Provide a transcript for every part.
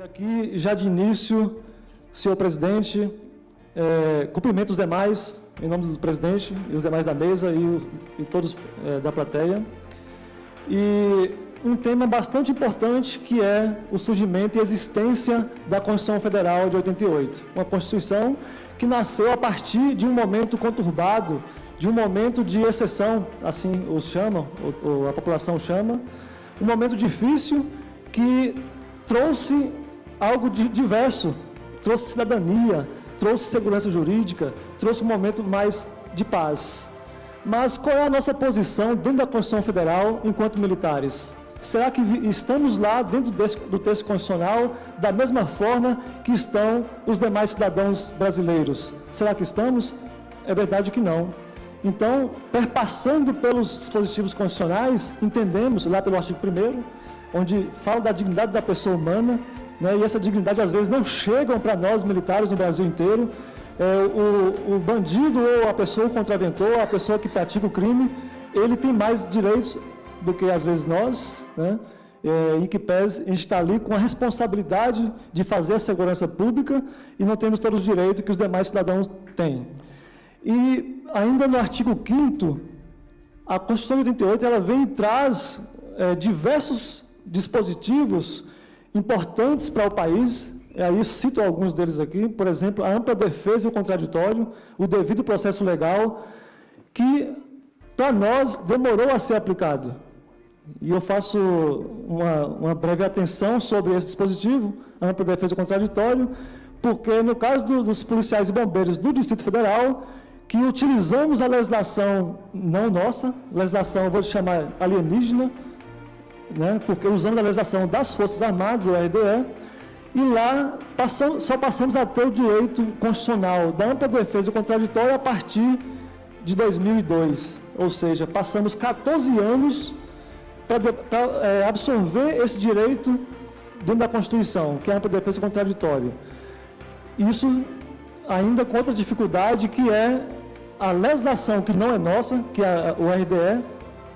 E aqui, já de início, senhor presidente, cumprimento os demais, em nome do presidente e os demais da mesa e todos da plateia. E um tema bastante importante, que é o surgimento e existência da Constituição Federal de 88. Uma Constituição que nasceu a partir de um momento conturbado, de um momento de exceção, assim os chamam, ou a população chama, um momento difícil que trouxe algo diverso, trouxe cidadania, trouxe segurança jurídica, trouxe um momento mais de paz. Mas qual é a nossa posição dentro da Constituição Federal enquanto militares? Será que estamos lá dentro do texto constitucional da mesma forma que estão os demais cidadãos brasileiros? Será que estamos? É verdade que não. Então, perpassando pelos dispositivos constitucionais, entendemos lá pelo artigo 1º, onde fala da dignidade da pessoa humana, né, e essa dignidade às vezes não chegam para nós militares no Brasil inteiro. O bandido ou a pessoa, o contraventor, a pessoa que pratica o crime, ele tem mais direitos do que às vezes nós, né? Em que pese a gente está ali com a responsabilidade de fazer a segurança pública e não temos todos os direitos que os demais cidadãos têm. E ainda no artigo 5º, a Constituição de 88, ela vem e traz diversos dispositivos importantes para o país. Aí eu cito alguns deles aqui, por exemplo, a ampla defesa e o contraditório, o devido processo legal, que para nós demorou a ser aplicado. E eu faço uma breve atenção sobre esse dispositivo, a ampla defesa e o contraditório, porque no caso dos policiais e bombeiros do Distrito Federal, que utilizamos a legislação não nossa, legislação, eu vou chamar alienígena, né, porque usamos a legislação das Forças Armadas, o RDE, e lá só passamos a ter o direito constitucional da ampla defesa e contraditório a partir de 2002, ou seja, passamos 14 anos para absorver esse direito dentro da Constituição, que é a ampla defesa e contraditório. Isso ainda com outra dificuldade, que é a legislação que não é nossa, que é o RDE,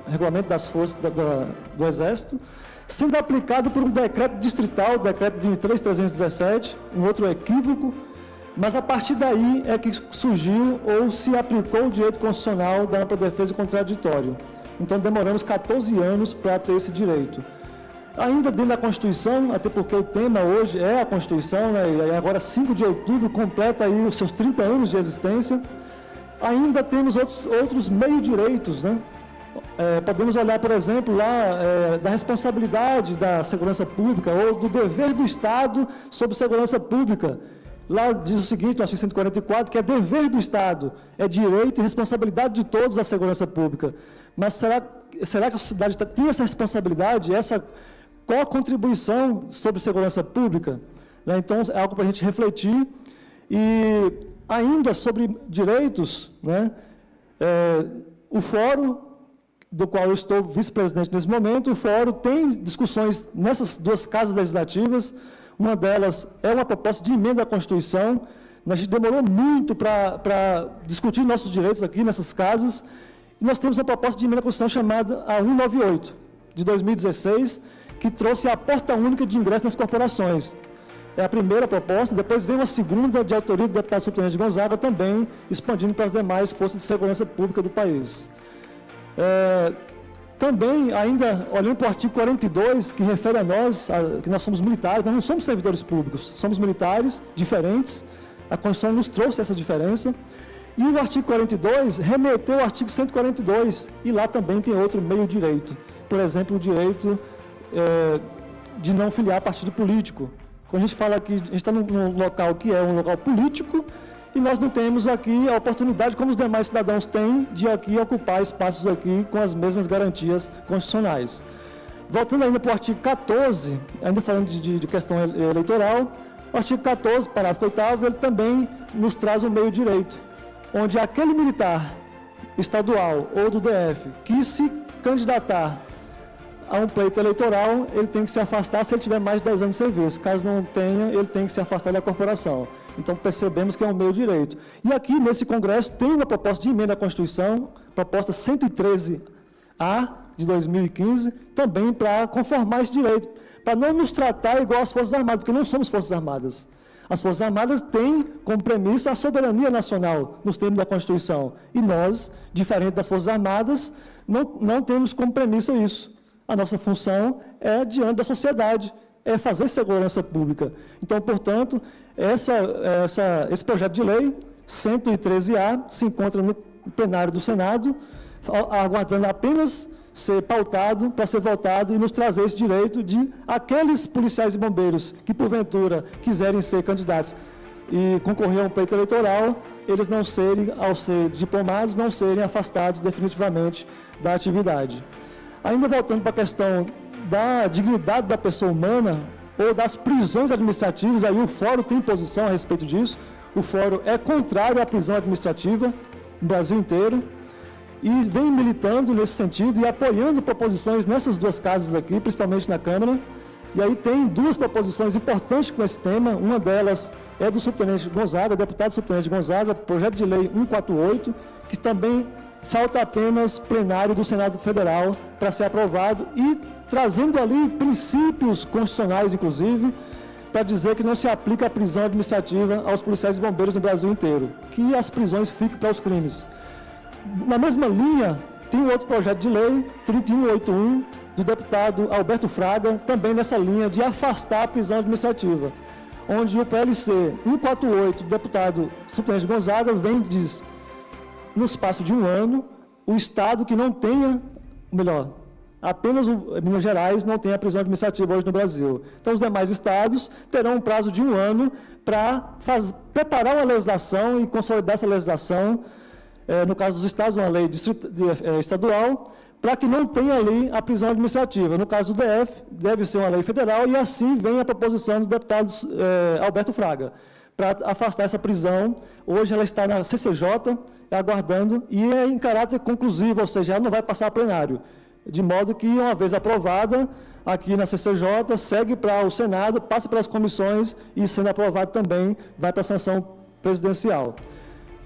Regulamento das Forças do Exército, sendo aplicado por um decreto distrital, o decreto 23.317, um outro equívoco, mas a partir daí é que surgiu ou se aplicou o direito constitucional da ampla defesa e contraditório. Então demoramos 14 anos para ter esse direito. Ainda dentro da Constituição, até porque o tema hoje é a Constituição, né, e agora 5 de outubro completa aí os seus 30 anos de existência, ainda temos outros meio-direitos, né? Podemos olhar, por exemplo, lá da responsabilidade da segurança pública ou do dever do Estado sobre segurança pública. Lá diz o seguinte, no artigo 144, que é dever do Estado, é direito e responsabilidade de todos a segurança pública. Mas será que a sociedade tem essa responsabilidade, qual a contribuição sobre segurança pública? Né? Então, é algo para a gente refletir. E ainda sobre direitos, né? O Fórum, do qual eu estou vice-presidente nesse momento, o Fórum tem discussões nessas duas casas legislativas. Uma delas é uma proposta de emenda à Constituição. A gente demorou muito para discutir nossos direitos aqui nessas casas. E nós temos uma proposta de emenda à Constituição chamada a 198, de 2016, que trouxe a porta única de ingresso nas corporações. É a primeira proposta, depois vem uma segunda de autoria do deputado subtenente Gonzaga, também expandindo para as demais forças de segurança pública do país. Também, ainda olhando para o artigo 42, que refere a nós, que nós somos militares, nós não somos servidores públicos, somos militares diferentes, a Constituição nos trouxe essa diferença, e o artigo 42 remeteu ao artigo 142, e lá também tem outro meio-direito, por exemplo, o direito de não filiar partido político. Quando a gente fala que a gente está num local que é um local político, e nós não temos aqui a oportunidade, como os demais cidadãos têm, de aqui ocupar espaços aqui com as mesmas garantias constitucionais. Voltando ainda para o artigo 14, ainda falando de questão eleitoral, o artigo 14, parágrafo 8º, ele também nos traz um meio-direito, onde aquele militar estadual ou do DF que se candidatar a um pleito eleitoral, ele tem que se afastar se ele tiver mais de 10 anos de serviço. Caso não tenha, ele tem que se afastar da corporação. Então, percebemos que é um meio direito. E aqui, nesse Congresso, tem uma proposta de emenda à Constituição, proposta 113A, de 2015, também para conformar esse direito. para não nos tratar igual às Forças Armadas, porque não somos Forças Armadas. As Forças Armadas têm como premissa a soberania nacional, nos termos da Constituição. E nós, diferente das Forças Armadas, não temos como premissa isso. A nossa função é diante da sociedade, é fazer segurança pública. Então, portanto, esse projeto de lei, 113A, se encontra no plenário do Senado, aguardando apenas ser pautado, para ser votado e nos trazer esse direito de aqueles policiais e bombeiros que, porventura, quiserem ser candidatos e concorrer a um pleito eleitoral, eles não serem, ao ser diplomados, não serem afastados definitivamente da atividade. Ainda voltando para a questão da dignidade da pessoa humana ou das prisões administrativas, aí o Fórum tem posição a respeito disso. O Fórum é contrário à prisão administrativa no Brasil inteiro e vem militando nesse sentido e apoiando proposições nessas duas casas aqui, principalmente na Câmara. E aí tem duas proposições importantes com esse tema. Uma delas é do subtenente Gonzaga, deputado subtenente Gonzaga, projeto de lei 148, que também falta apenas plenário do Senado Federal para ser aprovado e trazendo ali princípios constitucionais, inclusive, para dizer que não se aplica a prisão administrativa aos policiais e bombeiros no Brasil inteiro, que as prisões fiquem para os crimes. Na mesma linha, tem um outro projeto de lei, 3181, do deputado Alberto Fraga, também nessa linha de afastar a prisão administrativa, onde o PLC 148, do deputado subtenente Gonzaga, vem e diz, no espaço de um ano, o Estado que não tenha, melhor, apenas Minas Gerais não tem a prisão administrativa hoje no Brasil. Então, os demais estados terão um prazo de um ano para preparar uma legislação e consolidar essa legislação, no caso dos estados, uma lei estadual, para que não tenha ali a prisão administrativa. No caso do DF, deve ser uma lei federal, e assim vem a proposição do deputado Alberto Fraga, para afastar essa prisão. Hoje ela está na CCJ, aguardando, e é em caráter conclusivo, ou seja, ela não vai passar a plenário. De modo que, uma vez aprovada, aqui na CCJ, segue para o Senado, passa pelas comissões e, sendo aprovado também, vai para a sanção presidencial.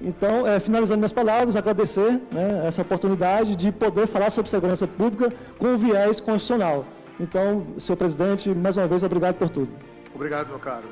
Então, finalizando minhas palavras, agradecer essa oportunidade de poder falar sobre segurança pública com viés constitucional. Então, senhor presidente, mais uma vez, obrigado por tudo. Obrigado, meu caro.